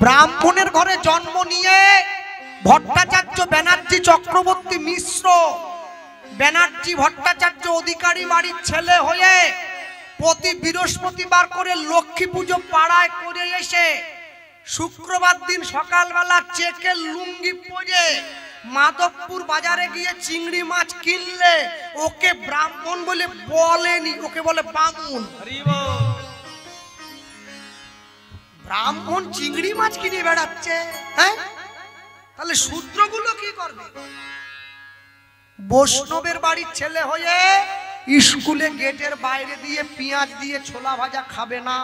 ব্রাহ্মণের ঘরে জন্ম নিয়ে ভট্টাচার্য ব্যানার্জি চক্রবর্তী মিশ্র ব্যানার্জি ভট্টাচার্য অধিকারী বাড়ির ছেলে হয়ে প্রতি বৃহস্পতিবার করে লক্ষ্মী পুজো পাড়ায় করে এসে শুক্রবার দিন সকালবেলা চেকের লুঙ্গি পরে মাধবপুর বাজারে গিয়ে চিংড়ি মাছ কিনলে ওকে ব্রাহ্মণ বলে বলেনি, ওকে বলে বামুন। ব্রাহ্মণ চিংড়ি মাছ কিনে বেড়াচ্ছে, হ্যাঁ? তাহলে শূদ্রগুলো কি করবে? বৈষ্ণবের বাড়ির ছেলে হয়ে স্কুলে গেটের বাইরে দিয়ে পেঁয়াজ দিয়ে ছোলা ভাজা খাবে না।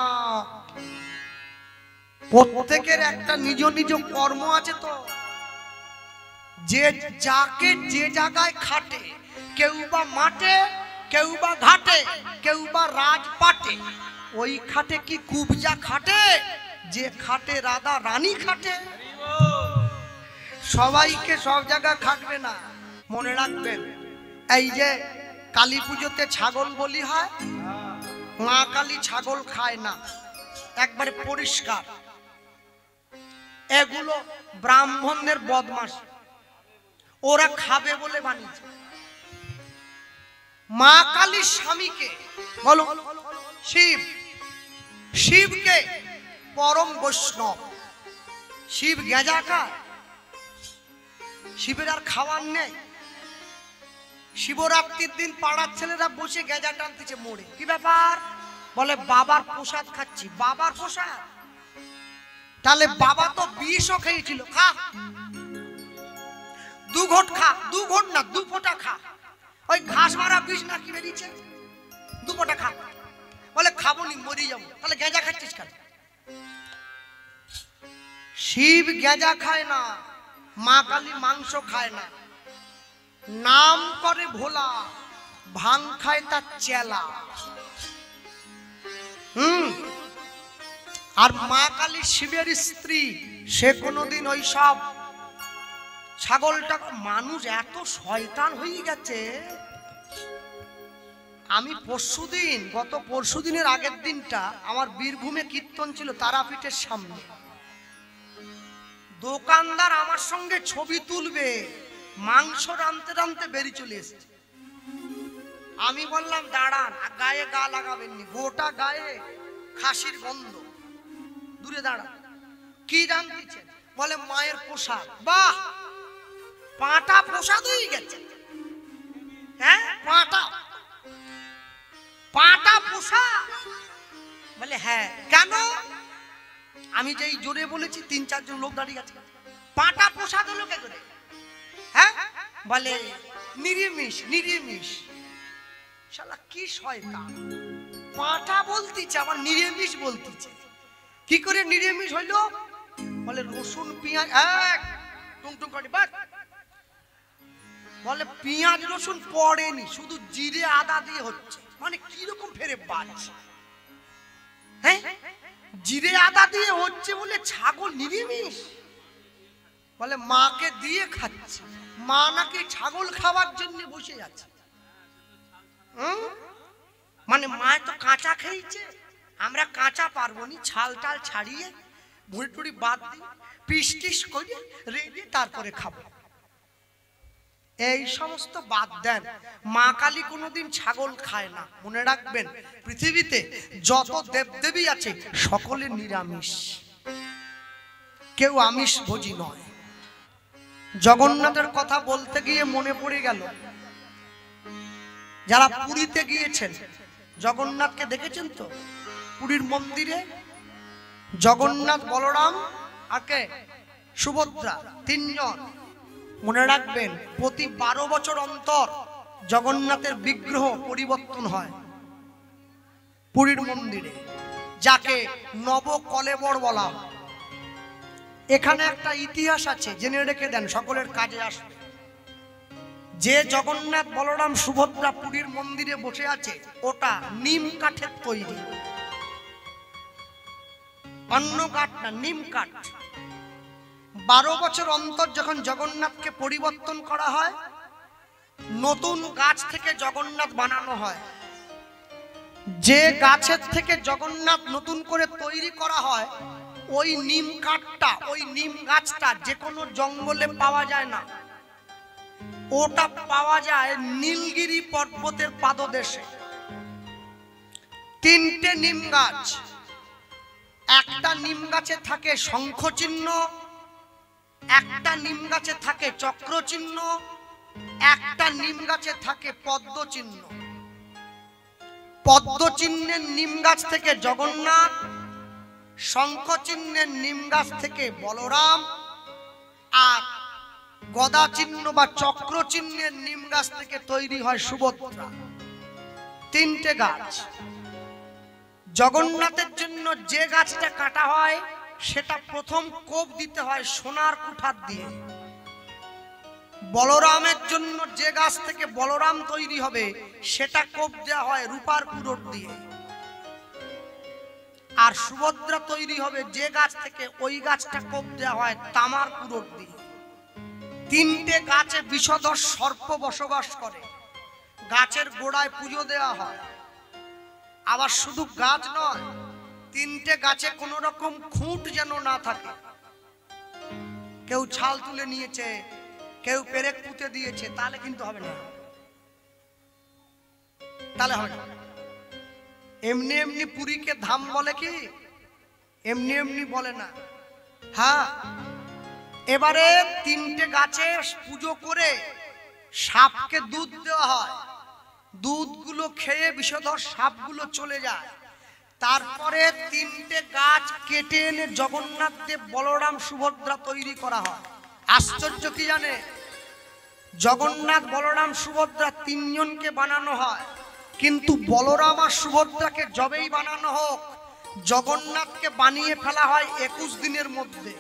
প্রত্যেকের একটা নিজ নিজ কর্ম আছে তো, যে যাকে যে জায়গায় খাটে, কেউ বা মাঠে, কেউ বা ঘাটে, কেউ বা রাজপাটে। ওই খাটে কি কুবজা খাটে? যে খাটে রাধা রানী খাটে। সবাইকে সব জায়গায় খাটবে না, মনে রাখবেন। এই যে কালী পুজোতে ছাগল বলি হয়, মা কালী ছাগল খায় না, একবারে পরিষ্কার। এগুলো ব্রাহ্মণদের বদমাশ, ওরা খাবে বলে বানিয়েছে। মা কালীর স্বামীকে বলো শিব, শিবকে পরম বৈষ্ণব। শিব গেঁজা খায়, শিবের আর খাওয়ার নেই। শিবরাত্রির দিন পাড়ার ছেলেরা বসে গেঁজা টানতেছে মোড়ে। কি ব্যাপার? বলে বাবার প্রসাদ খাচ্ছি। বাবার প্রসাদ? তাহলে বাবা তো বিষও খেয়েছিল, খা, 2 ঘট খা, 2 ঘট না 2 ফোঁটা খা। ওই ঘাস মারা বিষ না কি বেরিয়েছে, 2 ফোঁটা খা। বলে খাবো নি, মরে যাবো। তাহলে গেঁজা খাচ্ছিস কেন? শিব গেঁজা খায় না, মা কালী মাংস খায় না, নাম করে ভোলা, ভাং খায় তার চেলা। আর মা কালী শিবের স্ত্রী, সে কোনোদিন ওই সব ছাগলটা। মানুষ এত শয়তান হয়ে গেছে। আমি পরশুদিন, গত পরশুদিনের আগের দিনটা আমার বীরভূমে কীর্তন ছিল তারাপীঠের সামনে। দোকানদার আমার সঙ্গে ছবি তুলবে, মাংস রাঁধতে রাঁধতে বেরিয়ে চলে এসেছে। আমি বললাম দাঁড়ান, গায়ে গা লাগাবেননি, গোটা গায়ে খাসির গন্ধ, দূরে দাঁড়ান। কি রাঁধতেছেন? বলে মায়ের প্রসাদ। বাহ, পাঁটা প্রসাদ হয়ে গেছে। হ্যাঁ, পাঁটা, পাঁটা প্রসাদ। বলে হ্যাঁ। কেন? আমি যেই জোরে বলেছি 3-4 জন লোক দাঁড়িয়ে আছে। পাঁটা প্রসাদ হলো কে করে? হ্যাঁ, বলে নিরামিষ, নিরামিষ। শালা কি শয়তান, পাঁটা বলতিছে আবার নিরামিষ বলতিছে। কি করে নিরামিষ হইল? বলে রসুন পেঁয়াজ এক টুংটুং করে বাস। বলে পেঁয়াজ রসুন পড়েনি, শুধু জিরে আদা দিয়ে হচ্ছে। মানে কিরকম ফেরে বাজ? হ্যাঁ, জিরে আদা দিয়ে হচ্ছে বলে ছাগল নিরামিষ? বলে মাকে দিয়ে খাচ্ছে, মা নাকি ছাগল খাওয়ার জন্য বসে আছে। মানে মা তো কাঁচা খেয়েছে, আমরা কাঁচা পারবো নি, ছাল টাল ছাড়িয়ে ভুড়ি টুড়ি বাদ দিই, পিস টিস করে রেডি, তারপরে খাবো। এই সমস্ত বাদ দেন। মা কালী কোনোদিন ছাগল খায় না। মনে রাখবেন, পৃথিবীতে যত দেবদেবী আছে সকলে নিরামিষ, কেউ আমিষ ভোজী নয়। জগন্নাথের কথা বলতে গিয়ে মনে পড়ে গেল, যারা পুরীতে গিয়েছেন জগন্নাথকে দেখেছেন তো? পুরীর মন্দিরে জগন্নাথ, বলরাম আর কে? সুভদ্রা, 3 জন। মনে রাখবেন, প্রতি 12 বছর অন্তর জগন্নাথের বিগ্রহ পরিবর্তন হয় পুরীর মন্দিরে, যাকে নবকলেবর বলা হয়। এখানে একটা ইতিহাস আছে, জেনে রেখে দেন, সকলের কাজে আসবে। যে জগন্নাথ, বলরাম, সুভদ্রা পুরীর মন্দিরে বসে আছে, ওটা নিম কাঠের তৈরি, অন্য কাঠ না, নিম কাঠ। 12 বছর অন্তর যখন জগন্নাথকে পরিবর্তন করা হয়, নতুন গাছ থেকে জগন্নাথ বানানো হয়। যে গাছের থেকে জগন্নাথ নতুন করে তৈরি করা হয়, ওই নিম কাঠটা, ওই নিম গাছটা যে কোনো জঙ্গলে পাওয়া যায় না, ওটা পাওয়া যায় নীলগিরি পর্বতের পাদদেশে। তিনটে নিম গাছ, একটা নিম গাছে থাকে শঙ্খ চিহ্ন, একটা নিম গাছে থাকে চক্র চিহ্ন, একটা নিম গাছে থাকে পদ্ম চিহ্ন। পদ্ম চিহ্নের নিম গাছ থেকে জগন্নাথ, শঙ্খ চিহ্নের নিম গাছ থেকে বলরাম, আর গদা চিহ্ন বা চক্র চিহ্নের নিম গাছ থেকে তৈরি হয় সুভদ্রা। তিনটে গাছ। জগন্নাথের জন্য যে গাছটা কাটা হয় সেটা প্রথম কোপ দিতে হয় সোনার কুঠার দিয়ে। বলরামের জন্য যে গাছ থেকে বলরাম তৈরি হবে সেটা কোপ দেওয়া হয় রূপার কুড়োর দিয়ে। আর সুভদ্রা তৈরি হবে যে গাছ থেকে, ওই গাছটা কোপ দেওয়া হয় তামার কুড়োর দিয়ে। তিনটে গাছে বিষধর সর্প বসবাস করে, গাছের গোড়ায় পুজো দেওয়া হয়। আবার শুধু গাছ নয়, তিনটে গাছে কোন রকম খুঁট যেন না থাকে। কেউ ছাল তুলে নিয়েছে, কেউ পেরেক পুঁতে দিয়েছে, তাহলে কিন্তু হবে না, তাহলে হবে না। এমনি এমনি পুরীকে ধাম বলে কি? এমনি এমনি বলে না। হ্যাঁ, এবারে তিনটে গাছে পুজো করে সাপকে দুধ দেওয়া হয়, দুধগুলো খেয়ে বিষধর সাপগুলো চলে যায়। তারপরে তিনটে গাছ কেটে এনে জগন্নাথ দেব, বলরাম, সুভদ্রা তৈরি করা হয়। আশ্চর্য কি জানে? জগন্নাথ, বলরাম, সুভদ্রা তিনজনকে বানানো হয়, কিন্তু বলরাম আর সুভদ্রাকে যবেই বানানো হোক, জগন্নাথকে বানিয়ে ফেলা হয় 21 দিনের মধ্যে।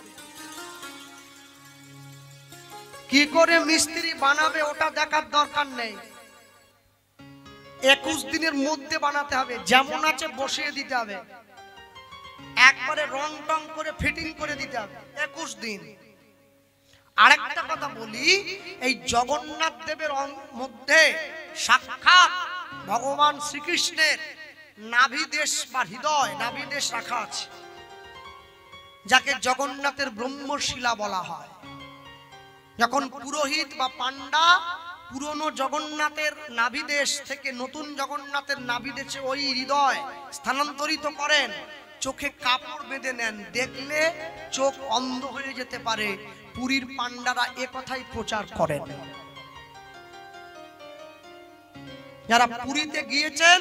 কি করে মিস্ত্রি বানাবে ওটা দেখার দরকার নেই, 21 দিনের মধ্যে বানাতে হবে। যেমন আছে বসিয়ে দিতে হবে, একবারে রং টং করে ফিটিং করে দিতে হবে 21 দিন। আরেকটা কথা বলি, এই জগন্নাথ দেবের মধ্যে সাক্ষাৎ ভগবান শ্রীকৃষ্ণের নাভিদেশ বা হৃদয়, নাভিদেশ রাখা আছে, যাকে জগন্নাথের ব্রহ্মশিলা বলা হয়। যখন পুরোহিত বা পান্ডা পুরনো জগন্নাথের নাভিদেশ থেকে নতুন জগন্নাথের নাভিদেশে ওই হৃদয় স্থানান্তরিত করেন, চোখে কাপড় বেঁধে নেন, দেখলে চোখ অন্ধ হয়ে যেতে পারে। পুরীর পান্ডারা এ কথাই প্রচার করেন। যারা পুরীতে গিয়েছেন,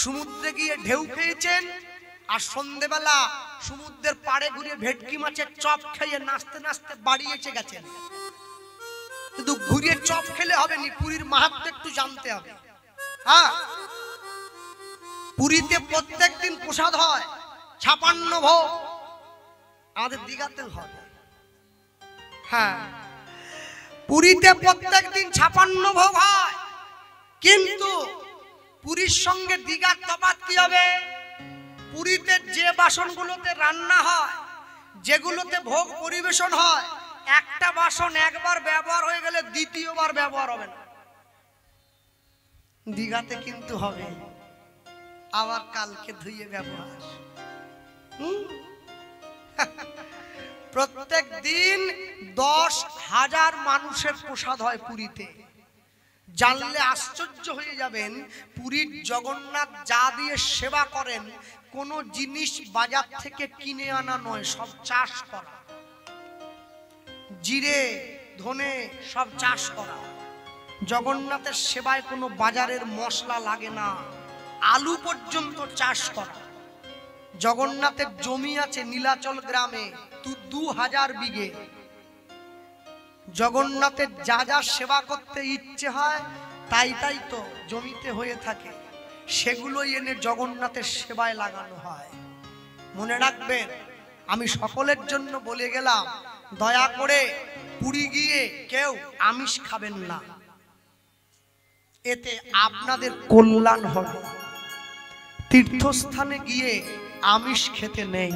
সমুদ্রে গিয়ে ঢেউ খেয়েছেন, আর সন্ধ্যেবেলা সমুদ্রের পাড়ে ঘুরে ভেটকি মাছের চপ খেয়ে নাচতে নাচতে বাড়ি এসে গেছেন, শুধু ঘুরিয়ে চপ খেলে হবে নি, পুরীর মাহাত্ম্য একটু জানতে হবে। হ্যাঁ, পুরীতে প্রত্যেক দিন প্রসাদ হয় 56 ভোগ, আমাদের দীঘাতেও হবে। হ্যাঁ, পুরীতে প্রত্যেক দিন 56 ভোগ হয়, কিন্তু পুরীর সঙ্গে দীঘার তফাৎ কি হবে? পুরীতে যে বাসনগুলোতে রান্না হয়, যেগুলোতে ভোগ পরিবেশন হয়, একটা বাসন একবার ব্যবহার হয়ে গেলে দ্বিতীয়বার ব্যবহার হবে না। দীঘাতে কিন্তু হবে, আবার কালকে ধুয়ে ব্যবহার। প্রত্যেক দিন 10,000 মানুষের প্রসাদ হয় পুরীতে। জানলে আশ্চর্য হয়ে যাবেন, পুরীর জগন্নাথ যা দিয়ে সেবা করেন, কোন জিনিস বাজার থেকে কিনে আনা নয়, সব চাষ করা। জিরে, ধনে সব চাষ করা। জগন্নাথের সেবায় কোনো বাজারের মশলা লাগে না, আলু পর্যন্ত চাষ করা। জগন্নাথের জমি আছে নীলাচল গ্রামে 2000 বিঘে। জগন্নাথের যা যা সেবা করতে ইচ্ছে হয় তাই তাই তো জমিতে হয়ে থাকে, সেগুলোই এনে জগন্নাথের সেবায় লাগানো হয়। মনে রাখবেন, আমি সকলের জন্য বলে গেলাম, দয়া করে পুরী গিয়ে কেউ আমিষ খাবেন না, এতে আপনাদের কল্যাণ হবে। তীর্থস্থানে গিয়ে আমিষ খেতে নেই,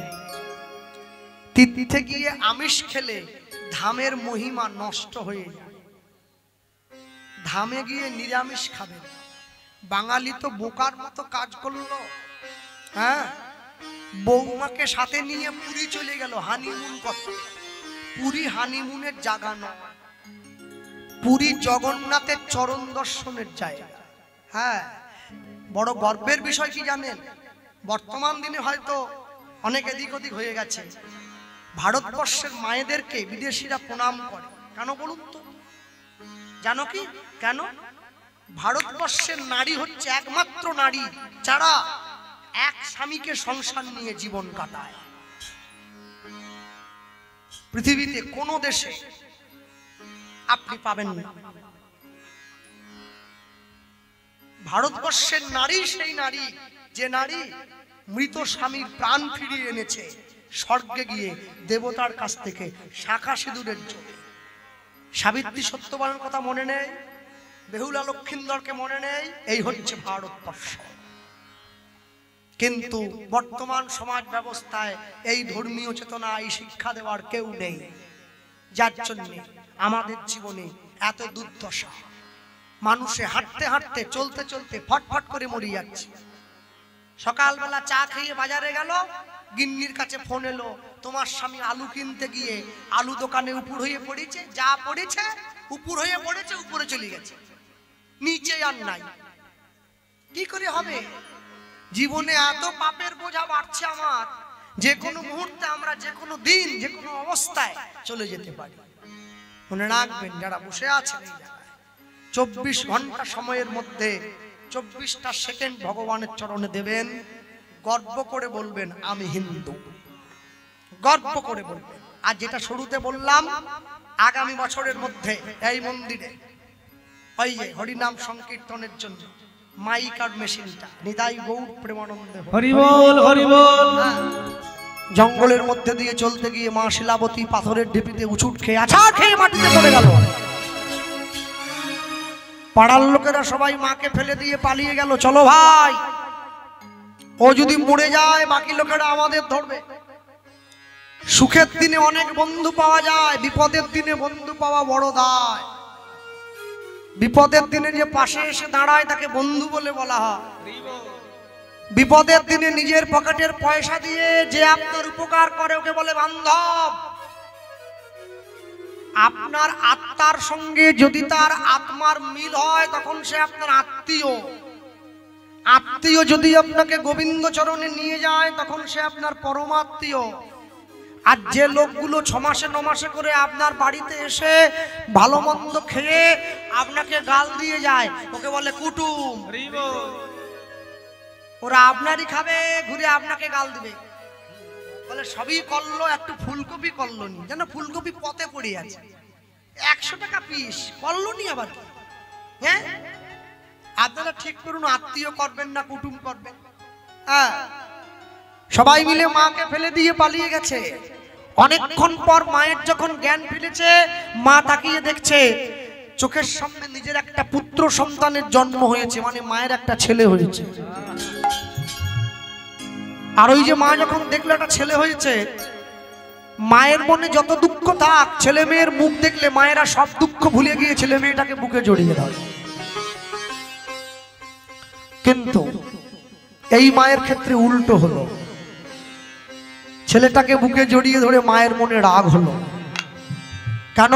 তীর্থে গিয়ে আমিষ খেলে ধামের মহিমা নষ্ট হয়ে যায়। ধামে গিয়ে নিরামিষ খাবেন, বাঙালি তো বোকার মতো কাজ করলো। হ্যাঁ, বৌমাকে সাথে নিয়ে পুরী চলে গেল হানিমুন করতে। পুরী হানিমুনের জায়গা নয়, পুরী জগন্নাথের চরণ দর্শনের জায়গা। হ্যাঁ, বড় গর্বের বিষয় কি জানেন? বর্তমান দিনে হয়তো অনেক এদিক ওদিক হয়ে গেছে, ভারতবর্ষের মায়েদেরকে বিদেশিরা প্রণাম করে। কেন বলুন তো? জানো কি কেন? ভারতবর্ষের নারী হচ্ছে একমাত্র নারী যারা এক স্বামীকে সংসার নিয়ে জীবন কাটায়। পৃথিবীতে কোনো দেশে আপনি পাবেন না। ভারতবর্ষের নারী সেই নারী যে নারী মৃত স্বামীর প্রাণ ফিরিয়ে এনেছে স্বর্গে গিয়ে দেবতার কাছ থেকে শাখা সিঁদুরের জন্য। সাবিত্রী সত্যবানের কথা মনে নেই, বেহুলা লক্ষিন্দরকে মনে নেই। এই হচ্ছে ভারতবর্ষ। কিন্তু বর্তমান সমাজ ব্যবস্থায় এই ধর্মীয় চেতনা, এই শিক্ষা দেওয়ার কেউ নেই, যার জন্য আমাদের জীবনে এত দুর্দশা। মানুষে হাঁটতে হাঁটতে চলতে চলতে ফটফট করে মরে যাচ্ছে। সকালবেলা চা খেয়ে বাজারে গেল, গিন্নির কাছে ফোন এলো, তোমার স্বামী আলু কিনতে গিয়ে আলু দোকানে উপর হয়ে পড়েছে, যা পড়েছে উপর হয়ে পড়েছে, উপরে চলে গেছে, নিচে আর নাই। কি করে হবে? জীবনে এত পাপের বোঝা বাড়ছে আমার, যে কোনো মুহূর্তে আমরা যে কোনো দিন যে কোনো অবস্থায় চলে যেতে পারি। মনে রাখবেন যারা বসে আছেন, 24 ঘন্টা সময়ের মধ্যে 24টা সেকেন্ড ভগবানের চরণে দেবেন। গর্ব করে বলবেন আমি হিন্দু, গর্ব করে বলবেন। আর যেটা শুরুতে বললাম, আগামী বছরের মধ্যে এই মন্দিরে ওই যে হরিনাম সংকীর্তনের জন্য মাইক আর মেশিনটা নিতাই গৌর প্রেমানন্দে হরি বল হরি বল। জঙ্গলের মধ্যে দিয়ে চলতে গিয়ে মা শিলাবতী পাথরের ঢিপিতে উচুট খেয়ে আছাড় খেয়ে মাটিতে পড়ে গেল। পাড়ার লোকেরা সবাই মাকে ফেলে দিয়ে পালিয়ে গেল। চলো ভাই, ও যদি মরে যায় বাকি লোকেরা আমাদের ধরবে। সুখের দিনে অনেক বন্ধু পাওয়া যায়, বিপদের দিনে বন্ধু পাওয়া বড় দায়। বিপদের দিনে যে পাশে এসে দাঁড়ায় তাকে বন্ধু বলে বলা হয়। বিপদের দিনে নিজের পকেটের পয়সা দিয়ে যে আপনার উপকার করে ওকে বলে বান্ধব। আপনার আত্মার সঙ্গে যদি তার আত্মার মিল হয় তখন সে আপনার আত্মীয়। আত্মীয় যদি আপনাকে গোবিন্দ চরণে নিয়ে যায় তখন সে আপনার পরমাত্মীয়। আর যে লোকগুলো 6 মাসে 9 মাসে করে আপনার বাড়িতে এসে ভালো মন্দ খেয়ে আপনাকে গাল দিয়ে যায় ওকে বলে কুটুম। ওরা আপনারই খাবে, ঘুরে আপনাকে গাল দিবে, বলে সবই করলো, একটু ফুলকপি করলো নি, যেন ফুলকপি পথে পড়ে আছে, 100 টাকা পিস করলো নি আবার। হ্যাঁ, আপনারা ঠিক করুন, আত্মীয় করবেন না কুটুম করবেন? হ্যাঁ, সবাই মিলে মাকে ফেলে দিয়ে পালিয়ে গেছে। অনেকক্ষণ পর মায়ের যখন জ্ঞান ফিরেছে, মা তাকিয়ে দেখছে চোখের সামনে নিজের একটা পুত্র সন্তানের জন্ম হয়েছে, মানে মায়ের একটা ছেলে হয়েছে। আর ওই যে মা যখন দেখলো একটা ছেলে হয়েছে, মায়ের মনে যত দুঃখ থাক, ছেলে মেয়ের মুখ দেখলে মায়েরা সব দুঃখ ভুলে গিয়ে ছেলে মেয়েটাকে বুকে জড়িয়ে ধরে। কিন্তু এই মায়ের ক্ষেত্রে উল্টো হলো, ছেলেটাকে বুকে জড়িয়ে ধরে মায়ের মনে রাগ হলো। কেন?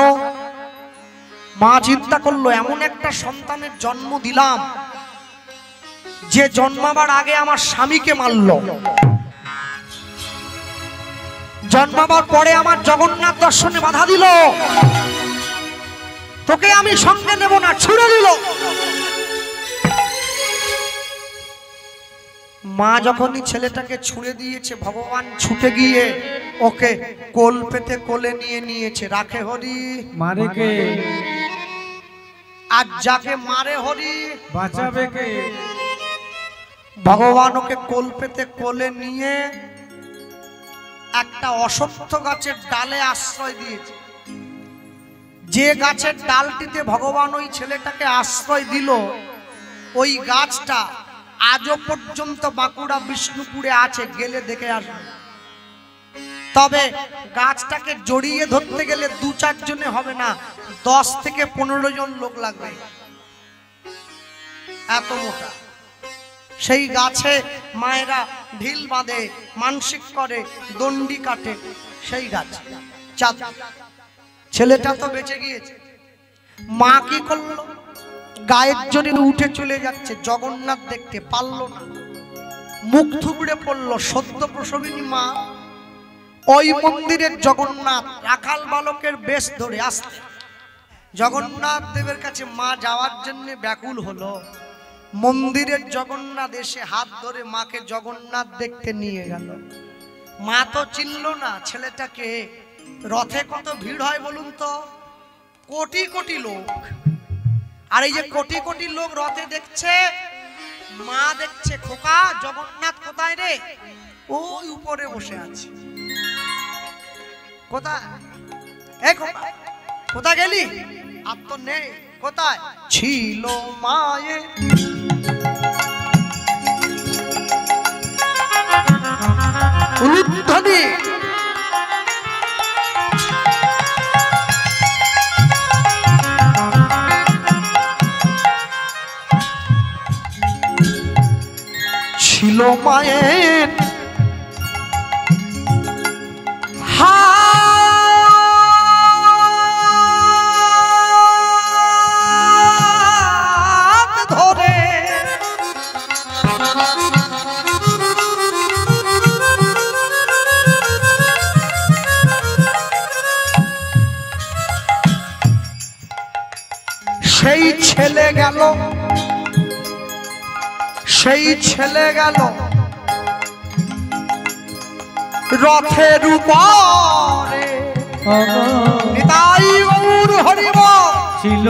মা চিন্তা করলো এমন একটা সন্তানের জন্ম দিলাম যে জন্মাবার আগে আমার স্বামীকে মারল, জন্মাবার পরে আমার জগন্নাথ দর্শনে বাধা দিল, তোকে আমি সঙ্গে নেব না, ছুড়ে দিল। মা যখনই ছেলেটাকে ছুঁড়ে দিয়েছে, ভগবান ছুটে গিয়ে ওকে কোল পেতে কোলে নিয়ে নিয়েছে। রাখে হরি মারে কে, আর যাকে মারে হরি বাঁচাবে কে। ভগবান ওকে কোল পেতে কোলে নিয়ে একটা অশ্বত্থ গাছের ডালে আশ্রয় দিয়েছে। যে গাছের ডালটিতে ভগবান ওই ছেলেটাকে আশ্রয় দিল, ওই গাছটা আজও পর্যন্ত বাঁকুড়া বিষ্ণুপুরে আছে, গেলে দেখে আসবে। তবে গাছটাকে জড়িয়ে ধরতে গেলে 2-4 জনে হবে না, 10 থেকে 15 জন লোক লাগবে। এত মোটা। সেই গাছে মায়েরা ঢিল বাঁধে, মানসিক করে, দণ্ডি কাটে সেই গাছে। চাঁদ ছেলেটা তো বেঁচে গিয়েছে। মা কি করলো? গায়ের জোরে উঠে চলে যাচ্ছে, জগন্নাথ দেখতে পারলো না, মুখ থুবড়ে পড়লো। সদ্য প্রসবিনী মা ওই মন্দিরের জগন্নাথ রাখাল বালকের বেশ ধরে আসতে জগন্নাথ দেবের কাছে মা যাওয়ার জন্য ব্যাকুল হলো। মন্দিরের জগন্নাথ এসে হাত ধরে মাকে জগন্নাথ দেখতে নিয়ে গেল। মা তো চিনল না ছেলেটাকে। রথে কত ভিড় হয় বলুন তো, কোটি কোটি লোক। আর এই যে কোটি কোটি লোক রথে দেখছে, মা দেখছে খোকা জগন্নাথ কোথায় রে? ওই উপরে বসে আছে। কোথায়? এই খোকা কোথায় গেলি? আর তো নেই। কোথায় ছিল মায়ে? উলুধ্বনি ছিল মায়ের হাত ধরে সেই ছেলে গেল, সেই ছেলে গেল রথের উপরে। নিতাই গৌর হরি বল। ছিল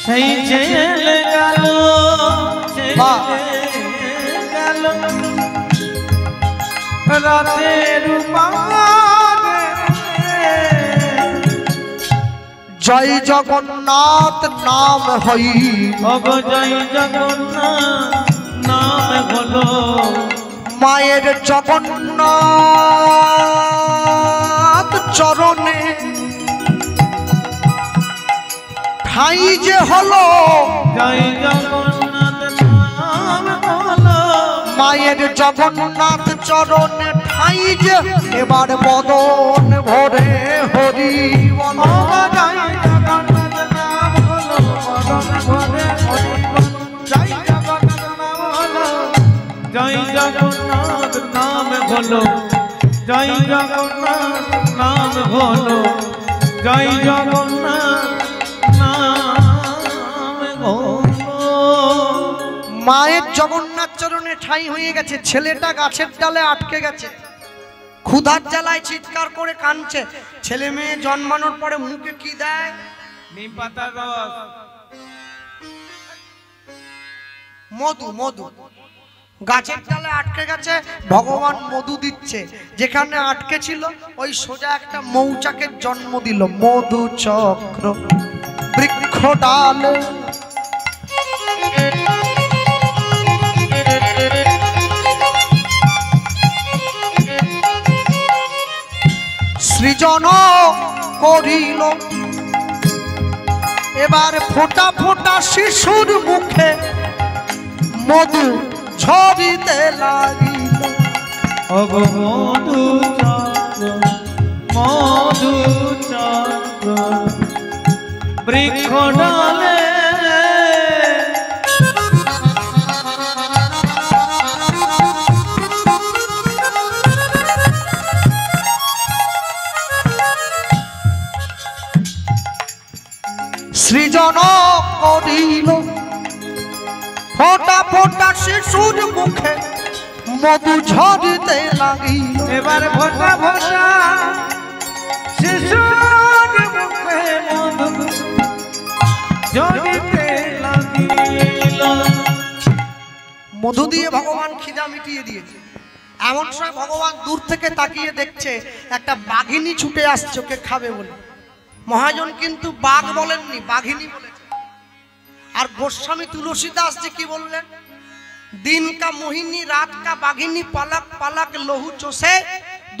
সেই ছেলে গেল, গেল রাতের জয় জগন্নাথ নাম হই। জয় জগন্নাথ নাম হলো মায়ের জগন্নাথ চরণে ঠাই যে হলো। জয় জগন্নাথ নাম হলো মায়ের জগন্নাথ চরণে ঠাই যে। এবার বদন ভরে হরি বল। জয় জগন্নাথ নাম হলো বদন ভরে হরি বল। জয় জগন্নাথ নাম হলো, জয় জগন্নাথ নাম হলো, জয় জগন্নাথ নাম হলো, জয় জগন্নাথ মায়ের জগন্নাথ চরণে ঠাই হয়ে গেছে। ছেলেটা গাছের ডালে আটকে গেছে, ক্ষুধার জ্বালায় চিৎকার করে কাঁদছে। ছেলে মেয়ে জন্মানোর পরে মুখে কি দেয়? নিম পাতার রস, মধু। মধু গাছের ডালে আটকে গেছে, ভগবান মধু দিচ্ছে। যেখানে আটকে ছিল ওই সোজা একটা মৌচাকের জন্ম দিল। মধু চক্র বৃক্ষ ডালে সৃজন করিল। এবার ফোঁটা ফোঁটা শিশুর মুখে মধু ঝরিতে লাগিল। মধু চক্র, মধু চক্র বৃক্ষ ডালে সৃজন করিল। ফোঁটা ফোঁটা শিশুর মুখে মধু ঝরিতে লাগিল। এবার ফোঁটা ফোঁটা শিশুর মুখে মধু ঝরিতে লাগিল। মধু দিয়ে ভগবান খিদা মিটিয়ে দিয়েছে। এমন সময় ভগবান দূর থেকে তাকিয়ে দেখছে একটা বাঘিনী ছুটে আসছে ওকে খাবে বলে। মহাজন কিন্তু বাঘ বলেননি, বাঘিনী বলেছেন। আর গোস্বামী তুলসীদাস যে কি বললেন, दिन का मोहिनी रात का बाघिनी, पलक पलक लहू चोसे,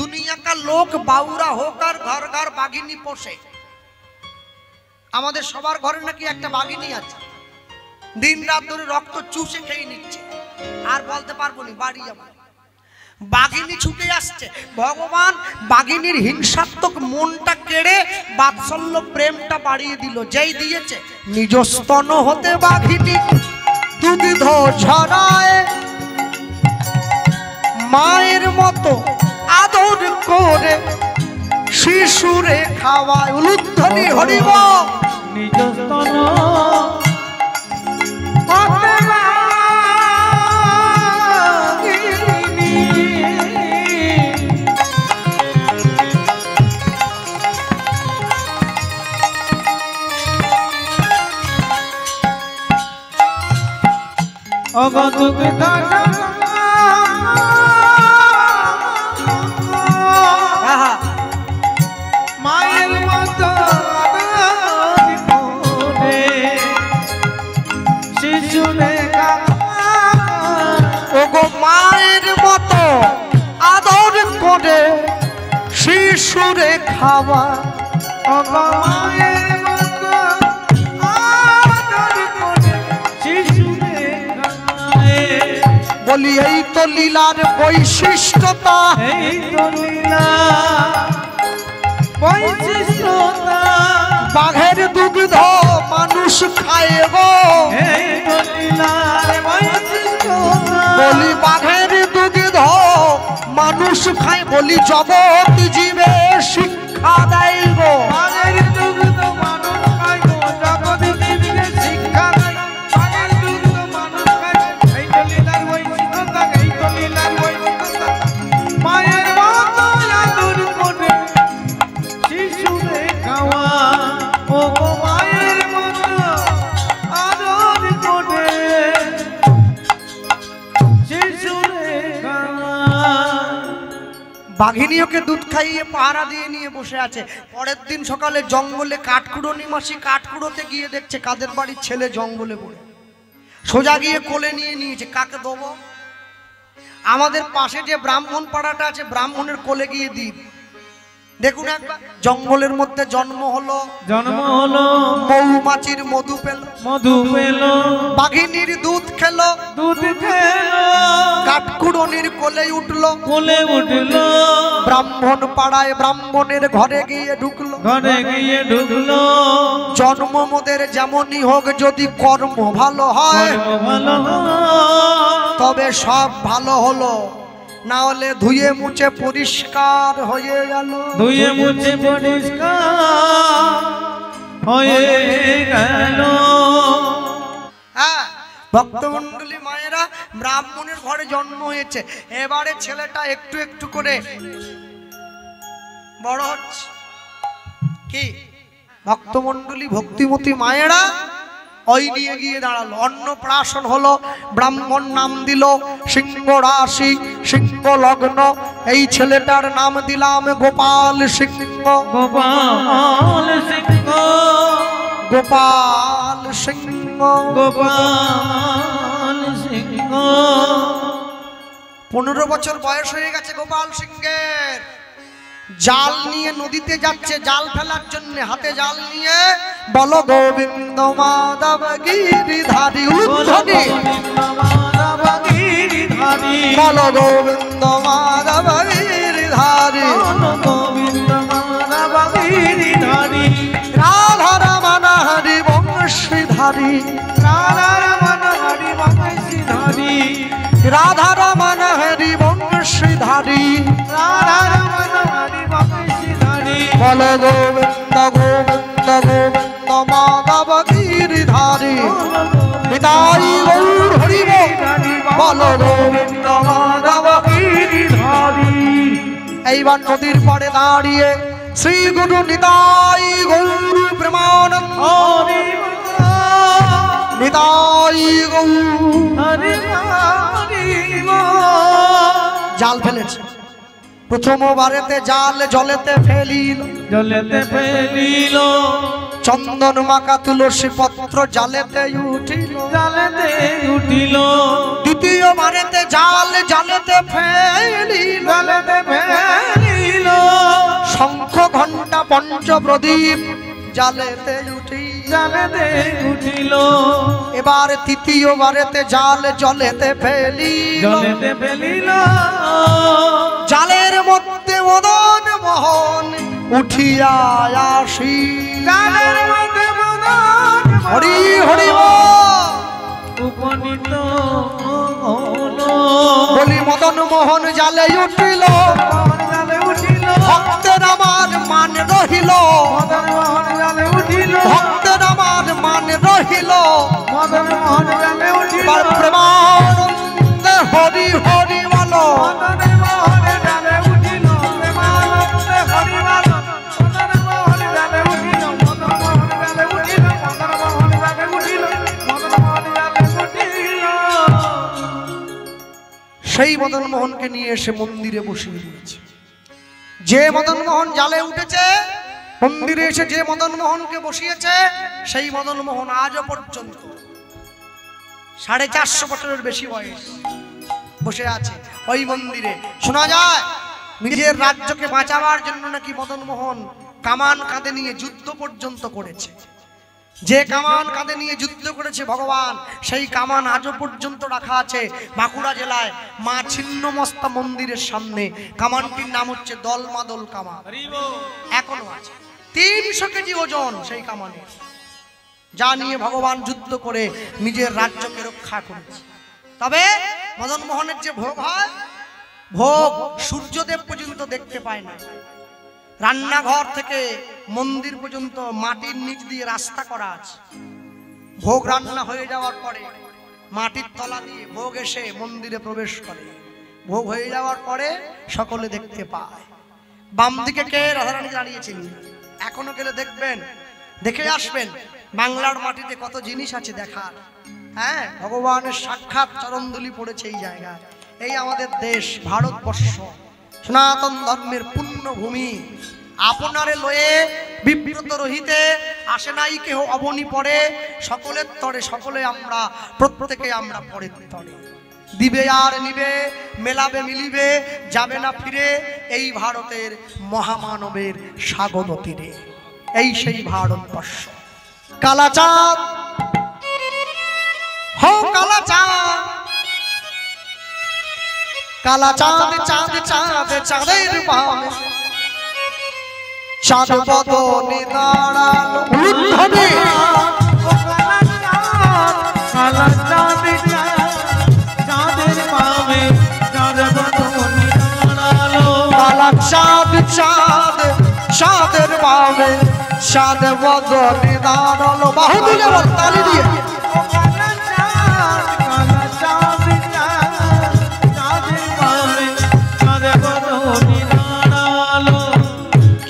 दुनिया का लोक बाउरा होकर घर घर बाघिनी पोषे। আমাদের সবার ঘরে নাকি একটা বাঘিনী আছে, দিন রাত ধরে রক্ত চুষে খেয়ে নিচ্ছে, আর বলতে পারবো না বাড়ি যাবো। বাঘিনী ছুটে আসছে, ভগবান বাঘিনীর হিংসাত্মক মনটা কেড়ে বাৎসল্য প্রেমটা বাড়িয়ে দিল। যেই দিয়েছে নিজ স্তন হতে বাঘিনী দুগ্ধ ঝরায়, মায়ের মতো আদর করে শিশুরে খাওয়ায়। উলুধ্বনি হরিব নিজ স্তন হতে বাঘিনী, অগদুগ্ধ মায়ের মতো শিশুরে ওগো মায়ের মতো আদর করে শিশুরে খাওয়া। মায়ের মতো আদর করে শিশুরে বলি এই তো লীলার বৈশিষ্ট্যতা, এই তো লীলা বৈশিষ্ট্যতা, বাঘের দুগ্ধ মানুষ খায় গো। এই তো লীলার বৈশিষ্ট্যতা, বলি বাঘের দুগ্ধ মানুষ খায়, বলি জগৎ জীবে শিক্ষা দেয় গো। বাঘের দুগ্ধ মানুষ খায় গো, জগৎ জীবকে শিক্ষা দেয়। বাঘের দুগ্ধ মানুষ খায়, এই তো লীলার বৈশিষ্ট্যতা, এই তো লীলার বৈশিষ্ট্যতা। মায়ের মতো আদর করে শিশুরে খাওয়া, ও গো মায়ের মতো আদর করে শিশুরে খাওয়া। বাঘিনী ওকে দুধ খাইয়ে পাহারা দিয়ে নিয়ে বসে আছে। পরের দিন সকালে জঙ্গলে কাঠকুড়ো নিমাসি কাঠকুড়োতে গিয়ে দেখছে কাদের বাড়ির ছেলে জঙ্গলে পড়ে, সোজা গিয়ে কোলে নিয়ে নিয়েছে। কাকে দেবো? আমাদের পাশে যে ব্রাহ্মণ পাড়াটা আছে, ব্রাহ্মণের কোলে গিয়ে দিই। দেখুন একবার, জঙ্গলের মধ্যে জন্ম হলো, জন্ম হলো, মৌমাছির মধু পেল, মধু পেল, বাঘিনীর দুধ খেলো, দুধ খেলো, কাঠকুড়নির কোলে উঠলো, কোলে উঠলো, ব্রাহ্মণ পাড়ায় ব্রাহ্মণের ঘরে গিয়ে ঢুকলো। ঘরে গিয়ে ঢুকলো। জন্ম মোদের যেমনই হোক, যদি কর্ম ভালো হয় কর্ম ভালো তবে সব ভালো হলো, না হলে ধুয়ে মুছে পরিষ্কার হয়ে গেল। ধুয়ে মুছে পরিষ্কার হয়ে গেল। হ্যাঁ, ভক্তমণ্ডলী মায়েরা, ব্রাহ্মণের ঘরে জন্ম হয়েছে, এবারে ছেলেটা একটু একটু করে বড় হচ্ছে। কি ভক্তমণ্ডলী ভক্তিমতী মায়েরা ওই নিয়ে গিয়ে দাঁড়ালো, অন্নপ্রাশন হলো, ব্রাহ্মণ নাম দিল সিংহ রাশি, সিংহ লগ্ন। এই ছেলেটার নাম দিলাম গোপাল সিংহ। গোপাল সিংহ, গোপাল সিংহ, গোপাল সিংহ। 15 বছর বয়স হয়ে গেছে গোপাল সিংহের। জাল নিয়ে নদীতে যাচ্ছে জাল ফেলার জন্য, হাতে জাল নিয়ে বলো গোবিন্দ মাধব গিরিধারী। উলুধ্বনি বলো গোবিন্দ মাধব গিরিধারী, রাধা রমণ হরি বংশীধারী, রাধা রমণ হরি বংশীধারী, বলো গোবিন্দ গোবিন্দ গোবিন্দ মাধব গিরিধারী, নিতাই গৌর হরি বলো গোবিন্দ মাধব গিরিধারী। এইবার নদীর পাড়ে দাঁড়িয়ে শ্রী গুরু নিতাই গৌর প্রেমানন্দ, নিতাই গৌর। জাল ফেলেছে, প্রথমবারেতে জাল জলেতে ফেলিল, জলেতে ফেলিল, চন্দন মাখা তুলসী পত্র জালেতে উঠিল, জালেতে উঠিল, দ্বিতীয়বারেতে জাল জালেতে ফেলিল, জালেতে ফেলিল, শঙ্খ ঘণ্টা পঞ্চপ্রদীপ জালেতে উঠিল, জালেতে উঠিল, এবার তৃতীয়বারেতে জাল জলেতে ফেলিল, জলেতে ফেলিল, জালের মধ্যে মদন মোহন উঠিয়া আসি, জালের মধ্যে মদন হরি হরি উপনীত হলো, বলি মদন মোহন জালে উঠিল, মোহন জালে উঠিল, ভক্তের আমার মান রহিল, মদন মোহন জালে উঠিল, ভক্তের আমার মান রহিল, মদন মোহন জালে উঠিল, এবার প্রেমানন্দে হরি হরি বলো, মদন মোহন জালে উঠিল, প্রেমানন্দে হরি বলো, মদন মোহন জালে উঠিল, মদন মোহন জালে উঠিল, মদন মোহন জালে উঠিল, মদন মোহন জালে উঠিল। সেই মদন মোহনকে নিয়ে এসে মন্দিরে বসিয়ে দিয়েছে। যে মদন মোহন জালে উঠেছে, মন্দিরে এসে যে মদন মোহনকে বসিয়েছে, সেই মদন মোহন আজও পর্যন্ত 450 বছরের বেশি বয়স বসে আছে ওই মন্দিরে। শোনা যায় নিজের রাজ্যকে বাঁচাবার জন্য নাকি মদন মোহন কামান কাঁধে নিয়ে যুদ্ধ পর্যন্ত করেছে। যে কামান কাঁধে নিয়ে যুদ্ধ করেছে ভগবান, সেই কামান আজও পর্যন্ত রাখা আছে বাঁকুড়া জেলায় মা ছিন্নমস্তা মন্দিরের সামনে। কামানটির নাম হচ্ছে দলমাদল কামান, এখনো আছে। 300 কেজি ওজন সেই কামানের, যা নিয়ে ভগবান যুদ্ধ করে নিজের রাজ্যকে রক্ষা করেছে। তবে মদন মোহনের যে ভোগ হয়, ভোগ সূর্যদেব পর্যন্ত দেখতে পায় না। রান্নাঘর থেকে মন্দির পর্যন্ত মাটির নিচ দিয়ে রাস্তা করা আছে। ভোগ রান্না হয়ে যাওয়ার পরে মাটির তলা দিয়ে ভোগ এসে মন্দিরে প্রবেশ করে। ভোগ হয়ে যাওয়ার পরে সকলে দেখতে পায়। বাম দিকে কে রাধারানী দাঁড়িয়েছেন, এখনো গেলে দেখবেন, দেখে আসবেন বাংলার মাটিতে কত জিনিস আছে দেখার। হ্যাঁ, ভগবানের সাক্ষাৎ চরণধুলি পড়েছে এই জায়গায়। এই আমাদের দেশ ভারতবর্ষ, সনাতন ধর্মের পুণ্যভূমি। আপনারে লয়ে বিব্রত রহিতে আসে নাই কেহ অবনি পড়ে, সকলের তরে সকলে আমরা, প্রত্যেকে আমরা পরের তরে। দিবে আর নিবে, মেলাবে মিলিবে, যাবে না ফিরে এই ভারতের মহামানবের সাগর তীরে। এই সেই ভারতবর্ষ। কালাচাঁদ হো কালাচাঁদ, কালাচাঁদ চাঁদ চাঁদ চাঁদের বামে, চাঁদ বদনে দাঁড়ালো উলুধ্বনি, চাঁদ চাঁদ চাঁদের বামে, চাঁদ বদনে দাঁড়ালো। বাহু তুলে বল, তালি দিয়ে।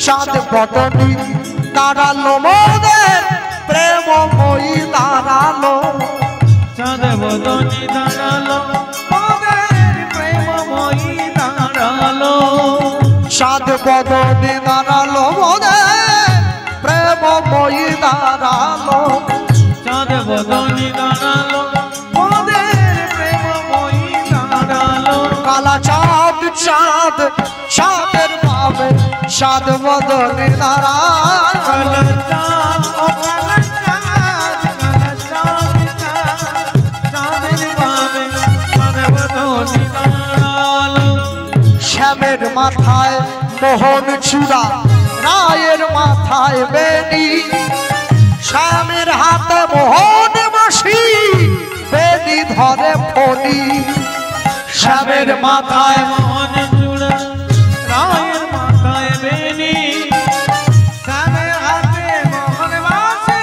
চাঁদ বদনি দাঁড়ালো মোদের প্রেমময়ী দাঁড়ালো, চাঁদ বদনি দাঁড়ালো মোদের প্রেমময়ী দাঁড়ালো, চাঁদ বদনি দাঁড়ালো মোদের প্রেমময়ী দাঁড়ালো, চাঁদ বদনি দাঁড়ালো মোদের প্রেমময়ী দাঁড়ালো, কালা চাঁদ চাঁদ চাঁদের বামে, চাঁদ বদনি দাঁড়ালো। কালা চাঁদ ও কালা চাঁদ, কালা চাঁদ চাঁদ চাঁদের বামে, চাঁদ বদনি দাঁড়ালো। শ্যামের মাথায় মোহন চূড়া, রায়ের মাথায় বেনি, শ্যামের হাতে মোহন বাঁশি, বেনি ধরে ফণি। শ্যামের মাথায় মোহন চূড়া, রায়ের মাথায় বেনি, শ্যামের হাতে মোহন বাঁশি,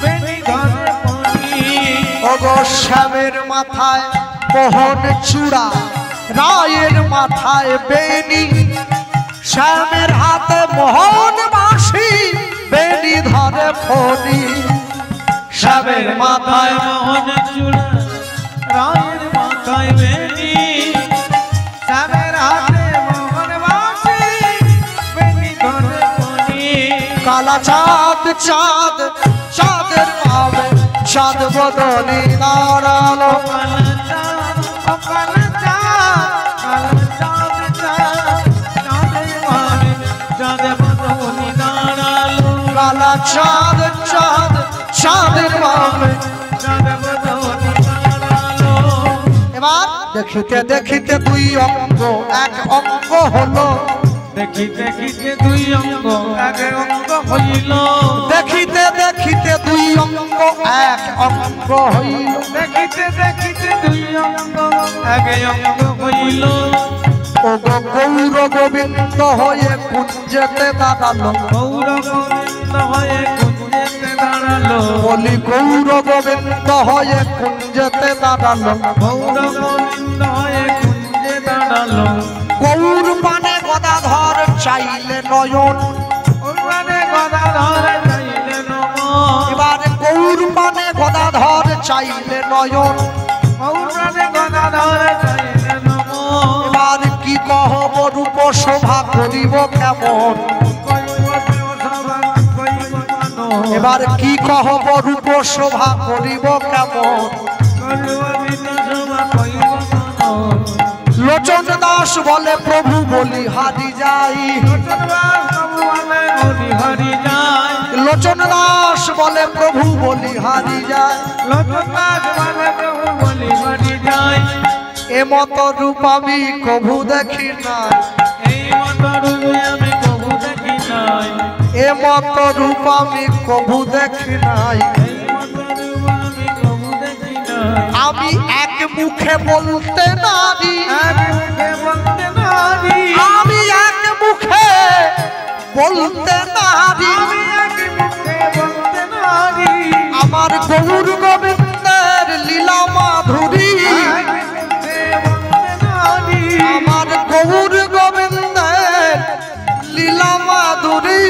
বেনি ধরে ফণি। ওগো শ্যামের মাথায় মোহন চূড়া, রায়ের মাথায় বেনি, শ্যামের হাতে মোহন বাঁশি, বেনি ধরে ফণি। শ্যামের মাথায় মোহন চূড়া, রায়ের মাথায় বেনি, শ্যামের হাতে মোহন কালা চাঁদ চাঁদ চাঁদের ভাবে চাঁদ বদলি দাঁড়ালো কালা চাঁদ চাঁদ চাঁদের ভাবে এবার দেখিতে দেখিতে দুই অঙ্গ এক অঙ্গ হলো দেখিতে দেখিতে দুই অঙ্গ এক অঙ্গ হইল দেখিতে দেখিতে দুই অঙ্গ এক অঙ্গ হইল দেখিতে দেখিতে দুই অঙ্গ এক অঙ্গ হইল ও গৌর গোবিন্দ হয়ে কুঞ্জেতে দাঁড়ালো গৌর গোবিন্দ হয়ে কুঞ্জেতে দাঁড়ালো বলি গৌর গোবিন্দ হয়ে কুঞ্জেতে দাঁড়ালো গৌর গোবিন্দ হয়ে কুঞ্জে দাঁড়ালো গৌর পানে গদাধর চাইলে নয়ন ওখানে গদাধর চাইলে নমঃ এবারে গৌর পানে গদাধর চাইলে নয়ন গৌরানে গদাধর চাইলে নমঃ এবার কি কহব রূপ শোভা করিব কেমন এবার কি কহব রূপ শোভা করিব কেমন লোচন দাস বলে প্রভু বলি হারি যাই লোচন দাস বলে প্রভু বলি হারি যায় এ মত রূপ আমি কভু দেখি নাই এ মত রূপ আমি কভু দেখি নাই আমি এক মুখে বলতে নারি আমি এক মুখে বলতে নারি আমার গৌর গোবিন্দের লীলা মাধুরী আমার গৌর গোবিন্দের লীলা মাধুরী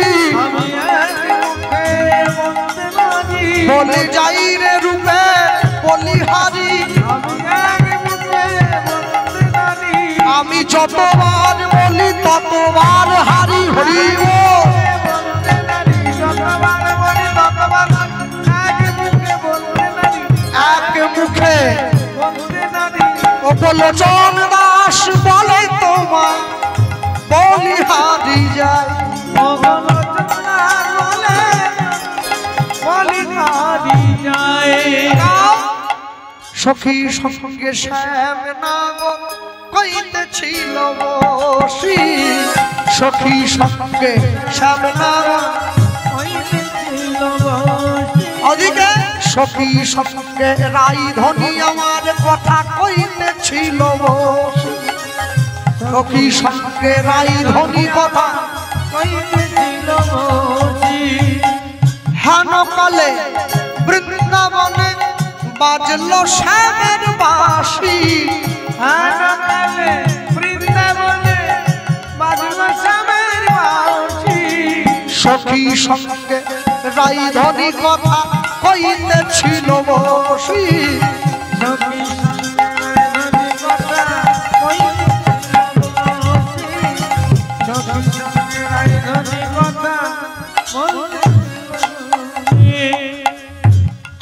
বলি যাই রে রূপে বলিহারি আমি যতবার বলি ততবার হারি হরিব এক মুখে ও লোচন দাস বলে তোমার বলিহারি যায় সখী সঙ্গে শ্যাম নাগর কইতেছিল বসি সখী সঙ্গে শ্যাম নাগর ওদিকে সখী সঙ্গে রাই ধনী আমার কথা কইতেছিল বসি সখী সঙ্গে রাই ধনী কথা কইতেছিল বসি হেন কালে বৃন্দাবনে বাজলো শ্যামের বাঁশি সখী সঙ্গে রাই ধনী কথা কইতেছিল বসি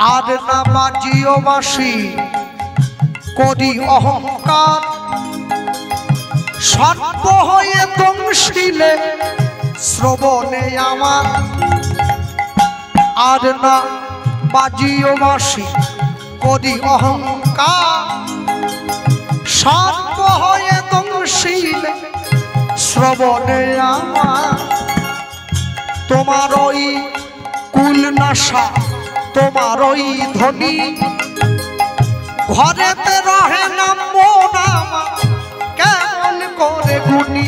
আর না বাজিও বাঁশি করি অহংকার সর্প হয়ে দংশিলে শ্রবণে আমার আর না বাজিও বাঁশি করি অহংকার সর্প হয়ে দংশিলে শ্রবণে আমার তোমার ওই কুল নাশা তোমার ওই ধ্বনি ঘরেতে রহে না মন আমার কেমন করে গুনি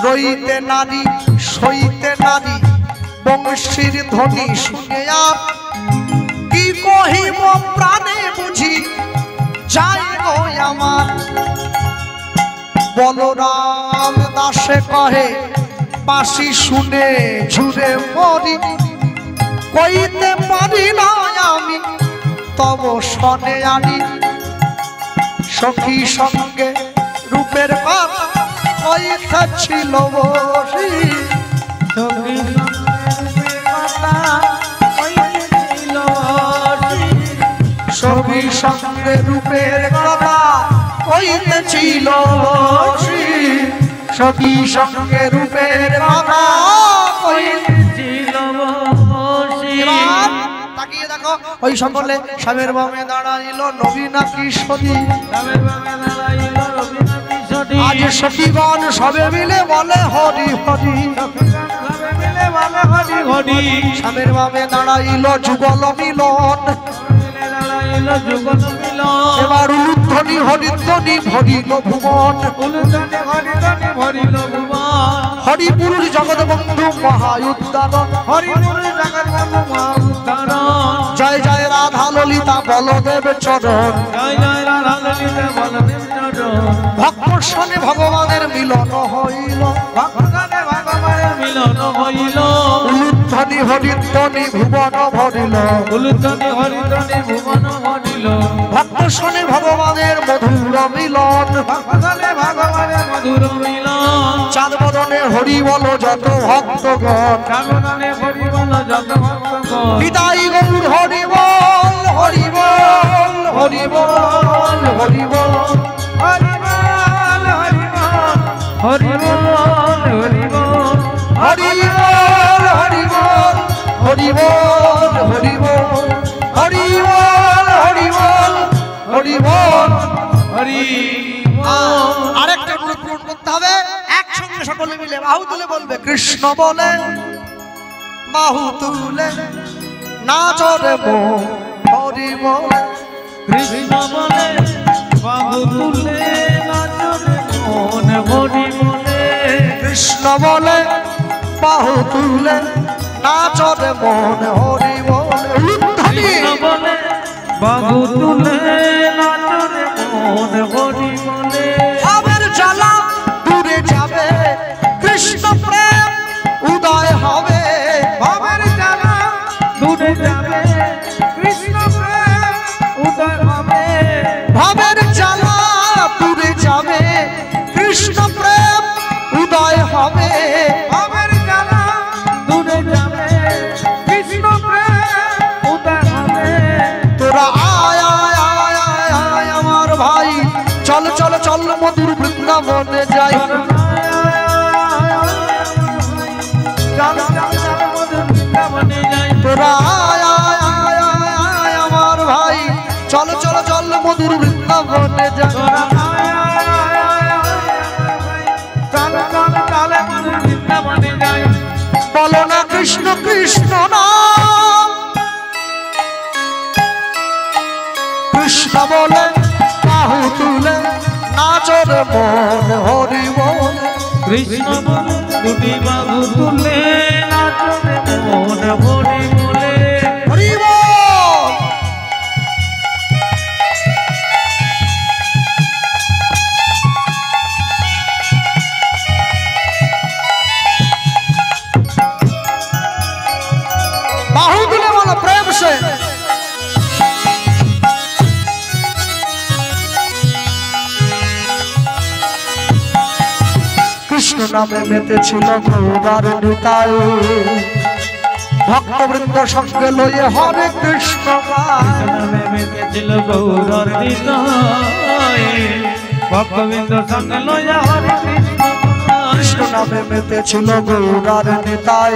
রইতে নারী সইতে নারী বংশীর ধ্বনি শুনে আর কি কহিব প্রাণে বুঝি যাই গো আমার বলরাম দাসে কহে বাঁশি শুনে ঝুরে মরি কইতে পারি না আমি তব শনে আনি সখী সঙ্গে রূপের কথা কইতেছিল বসি সখী সঙ্গে কথা হইতেছিল বসি সখী সঙ্গে রূপের কথা হইতেছিল বসি সখী সঙ্গে রূপের কথা হইতেছিল বসি এবার তাকিয়ে দেখো ওই সকলে স্বামীর বামে দাঁড়াইল নবী নাকি সতী রামের বামে দাঁড়াইল রবি নাকি সতী আজ সখীগণ সবে মিলে বলে হরি হরি সবে মিলে বলে হরি হরি স্বামীর বামে দাঁড়াইল যুগল মিলন মিলে দাঁড়াইল যুগল মিলন এবার উলুধ্বনি হরিধ্বনি ভরিল ভুবন উলুধ্বনি হরিধ্বনি ভরিল ভুবন হরিপুরুষ জগৎ বন্ধু মহায়ুদ্ধারণ হরিপুর জগৎবন্ধু মহাউদ্ধারণ জয় জয় রাধা ললিতা বলদেব চরণ জয় জয় রাধা ললিতা বলদেব চরণ ভক্তর্ষণে ভগবানের মিলন হইল ভক্তগণে ভগবানের মিলন হইল উলুধ্বনি হরিধ্বনি ভুবন ভরিল উলুধ্বনি হরিধ্বনি ভুবন ভরিল ভক্তর্ষণে ভগবানের মধুর মিলন ভক্তগণে ভগবানের মধুর মিলন চাঁদ বদনে হরি বল যত ভক্তগণ সাবধানে হরি বল যত ভক্তগণ বিদায় গৌর হরি বল হরি বল হরি বল হরি বল হরি বল হরি বল হরি বল হরি বল হরি বল হরি বল হরি বল হরি বল হরি বল হরি বল হরি বল হরি আরেকটা গ্রুপ পূরণ করতে হবে একসঙ্গে সকলে মিলে বাহু তুলে বলবে কৃষ্ণ বলে বাহু তুলে নাচরে মো হরি বল কৃষ্ণ বলে বাহু তুলে নাচরে মন হরি বলে কৃষ্ণ বলে বাহু তুলে নাচরে মন হরি বল কৃষ্ণ বলে বাহু তুলে নাচরে মন হরি বলে ভাবের জ্বালা দূরে যাবে কৃষ্ণ প্রেম উদয় হবে ভাবের জ্বালা দূরে যাবে কৃষ্ণ প্রেম উদয় হবে ভাবের জ্বালা দূরে যাবে কৃষ্ণ প্রেম উদয় হবে ভাবের জ্বালা দূরে যাবে কৃষ্ণ প্রেম উদয় হবে তোরা আয় আয় আয় আয় আয় আমার ভাই চল চল চল মধুর বৃন্দাবনে যাই তোরা আয় আয় আয় আয় আয় আমার ভাই চল চল চল মধুর বৃন্দাবনে যাই বলো না কৃষ্ণ কৃষ্ণ নাম কৃষ্ণ বলে বাহু তুলে নাচর মন হরি বল কৃষ্ণ দুটি বাহু তুলে নাচরে মন হরি বলে হরি বল बाहु तुले बोलो प्रेम से कृष्ण नामे मेते छिलो गौरार निताय भक्तवृंद संगे लये हरे कृष्ण गाय নামে মেতেছিল গৌরর হৃদয় ভক্তবৃন্দ সঙ্গে লয়া হরে কৃষ্ণ कृष्ण नामे मेते छिलो गौरार निताय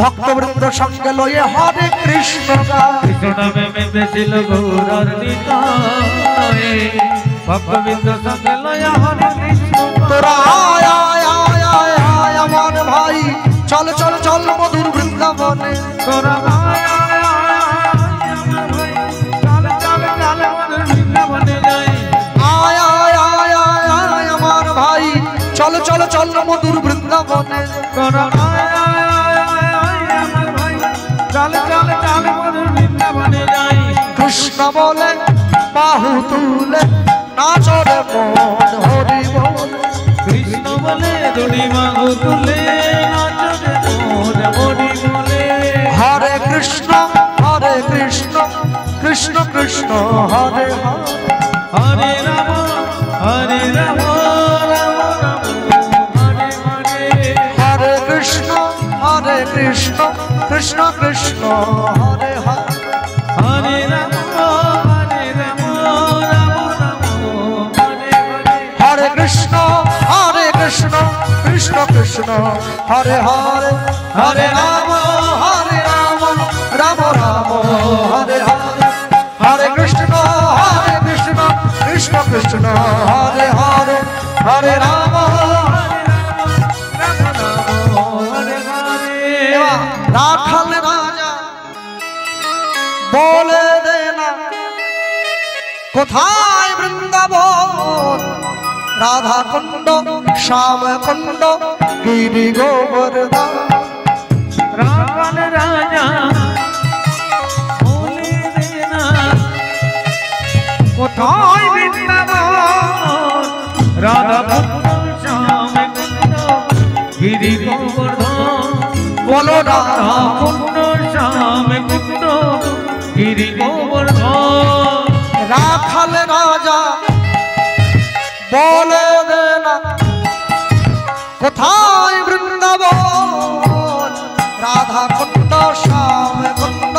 भक्तवृंद संगे लये हरे कृष्ण गाय কৃষ্ণ নামে মেতেছিল গৌরর হৃদয় ভক্তবৃন্দ সঙ্গে লয়া হরে কৃষ্ণ তোরা আয় আয় আয় আয় আয় আমার ভাই চল চল চল মধুর বৃন্দাবনে তোরা চালে চালে চালে মধুর বৃন্দাবনে যাই আয় আয় আয় আয় আয় আমার ভাই চল চল চল মধুর বৃন্দাবনে তোরা চালে চালে চালে মধুর বৃন্দাবনে যাই কৃষ্ণ বলে বাহু তুলে নাচরে মন হরি বল কৃষ্ণ বলে দুটি বাহু তুলে নাচরে মন হরি বলে হরে কৃষ্ণ কৃষ্ণ কৃষ্ণ হরে হরে হরে রাম রাম রাম হরে হরে হরে কৃষ্ণ কৃষ্ণ কৃষ্ণ হরে হরে হরে রাম রাম রাম হরে হরে হরে কৃষ্ণ কৃষ্ণ কৃষ্ণ হরে হরে হরে রাম রাম রাম হরে হরে হরে কৃষ্ণ কৃষ্ণ কৃষ্ণ হরে হরে হরে রাম রাখাল রাজা বলে দে না কোথায় বৃন্দাবন রাধা কুণ্ড শ্যাম কুণ্ড গিরি গোবর্ধন রাখাল রাজা বলে দে না কোথায় বৃন্দাবন রাধা কুণ্ড শ্যাম কুণ্ড গিরি গোবর্ধন বলো রাধা কুণ্ড শ্যাম কুণ্ড গিরি গোবর্ধন রাখাল রাজা বলে দে না কোথায় বৃন্দাবন রাধা কুণ্ড শ্যাম কুণ্ড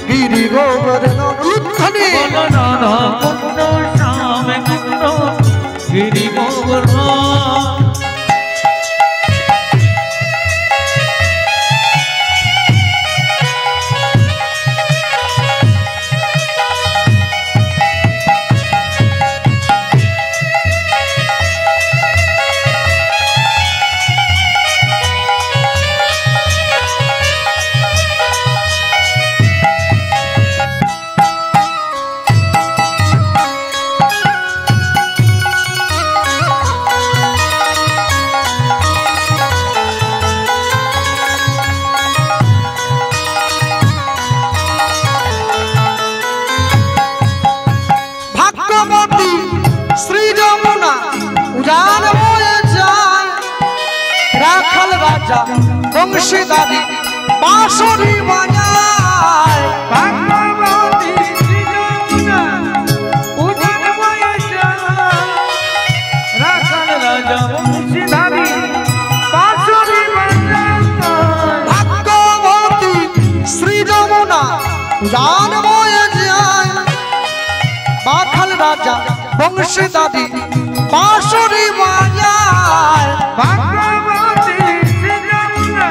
গিরি গোবর্ধন রাধা কুণ্ড শ্যাম কুণ্ড গিরি গোবর্ধন রাখাল রাজা বংশীদারি বাঁশরি বাজায় ভাগবতী শ্রী যমুনা উজান বয়ে যায় রাখাল রাজা বংশীধারী বাঁশরি বাজায় ভাগবতী শ্রী যমুনা উজান বয়ে যায় রাখাল রাজা বংশীদারি বাঁশরি বাজায় ভাগবতী শ্রী যমুনা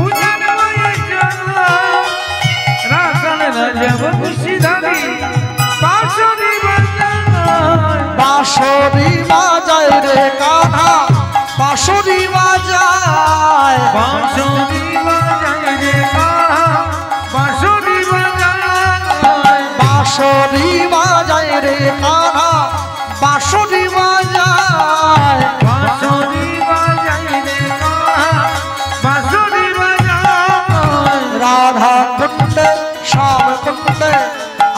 উজান বয়ে যায় রাখাল রাজা বংশীধারী বাঁশরি বাজায় বাঁশরি বাজায় রে কাঁধা বাঁশরি বাজায় বাঁশরি বাজায় রে বাঁশরি বাজায় বাঁশরি বাজায় রে কাঁধা বাঁশরি বাজায় বাঁশরি বাজায় রে বাঁশরি বাজায় রাধা কুণ্ডে শ্যাম কুণ্ডে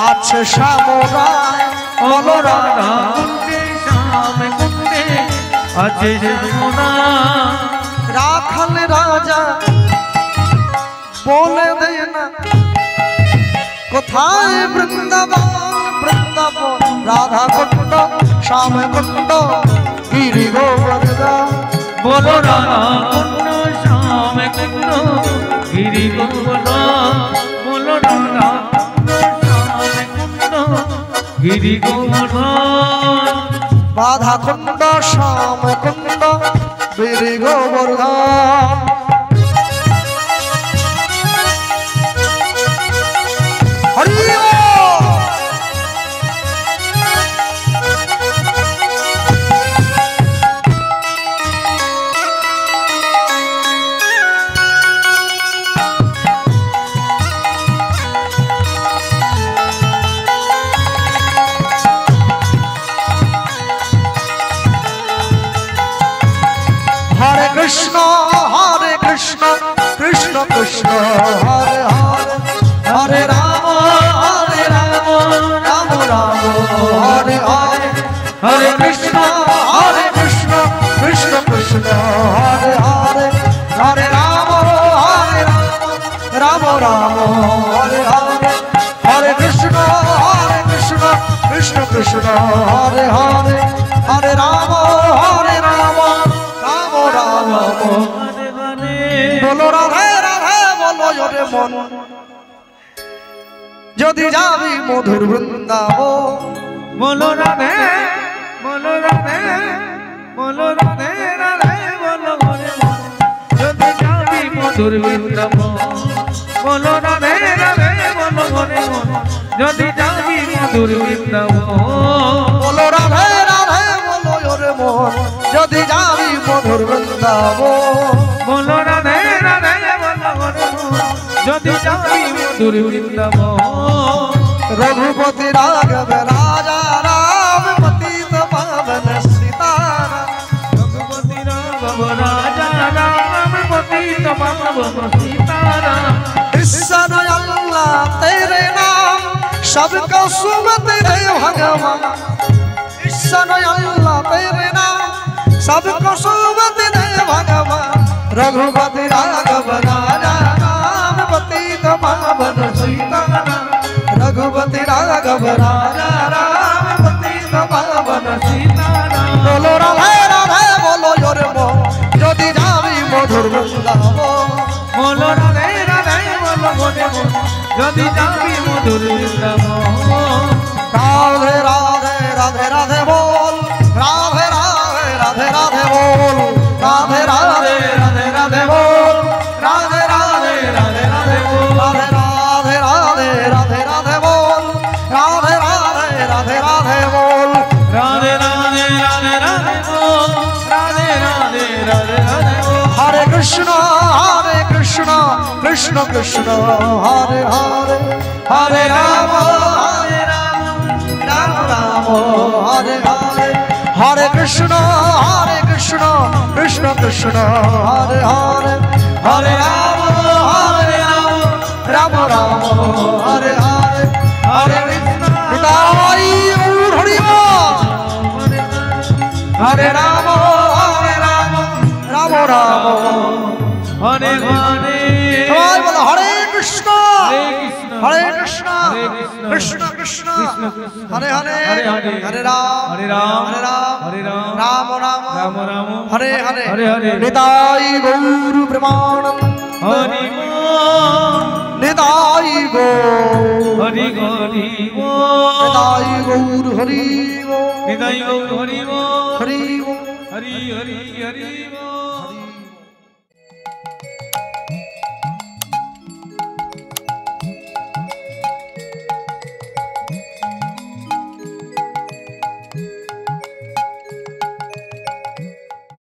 আছে শ্যামরায় বলো রাধা কুণ্ডে শ্যাম কুণ্ডে আছে যমুনা রাখাল রাজা বলে দে না কোথায় বৃন্দাবন বৃন্দাবন রাধা কুণ্ড শ্যাম কুণ্ড গিরি গোবর্ধন বলো রাধা কুণ্ড শ্যাম কুণ্ড গিরি গোবর্ধন বলো রাধা কুণ্ড শ্যাম কুণ্ড গিরি গোবর্ধন রাধা কুণ্ড শ্যাম কুণ্ড গিরি গোবর্ধন হরি বল। হরে কৃষ্ণ কৃষ্ণ কৃষ্ণ হরে হরে হরে রাম রাম রাম হরে হরে হরে কৃষ্ণ কৃষ্ণ কৃষ্ণ হরে হরে হরে রাম রাম রাম হরে হরে হরে কৃষ্ণ কৃষ্ণ কৃষ্ণ হরে হরে হরে রাম রাম রাম রাম হরে হরে বলো রাধে রাধে বলো মন যদি যাবি মধুর বৃন্দাবন বলো রাধে বলো রাধে বলো রাধে রাধে বলো ঘরে মন যদি যাবি মধুর বৃন্দাবন বলো রাধে রাধে বলো ঘরে মন যদি যাবি মধুর বৃন্দাবন বলো রাধে রাধে বলো ওরে মন যদি যাবি মধুর বৃন্দাবন বলো রাধে রাধে বলো ঘরে মন যদি যাবি মধুর বৃন্দাবন रघुपति राघव राजा राम पतित पावन सीताराम रघुपति राघव राजा राम पतित पावन सीताराम ईश्वर अल्लाह तेरे नाम सबको सुमति दे भगवान ईश्वर अल्लाह तेरे नाम सबको सुमति दे भगवान रघुपति राघव राजा राम पतित पावन सीताराम रघुपति राघव राजा राम पतित पावन सीताराम बोलो राधे राधे बोलो योर मो যদি যাবি মধুর বৃন্দাবন बोलो राधे राधे बोलो घरे मन যদি যাবি মধুর বৃন্দাবন राधे राधे राधे राधे बोल राधे राधे राधे राधे बोल राधे राधे राधे राधे बोल राधे राधे राधे राधे बोल राधे राधे राधे राधे राधे बोल राधे राधे राधे राधे बोल राधे राधे राधे राधे बोल राधे राधे राधे राधे बोल हरे कृष्ण कृष्ण कृष्ण हरे हरे हरे राम राम राम हरे हरे हरे कृष्ण कृष्ण कृष्ण हरे हरे हरे राम राम राम हरे हरे हरे कृष्ण पिताई हरि हरे राम राम राम हरे हरे সবাই বলো হরে কৃষ্ণ हरे হরে কৃষ্ণ কৃষ্ণ কৃষ্ণ হরে হরে হরে রাম हरे राम হরে রাম हरे राम রাম রাম राम राम হরে হরে हरे हरे নিতাই গৌর প্রেমানন্দ हरि নিতাই গৌর हरि हरि নিতাই গৌর হরি निदाई गौर हरि হরি हरि हरि हरि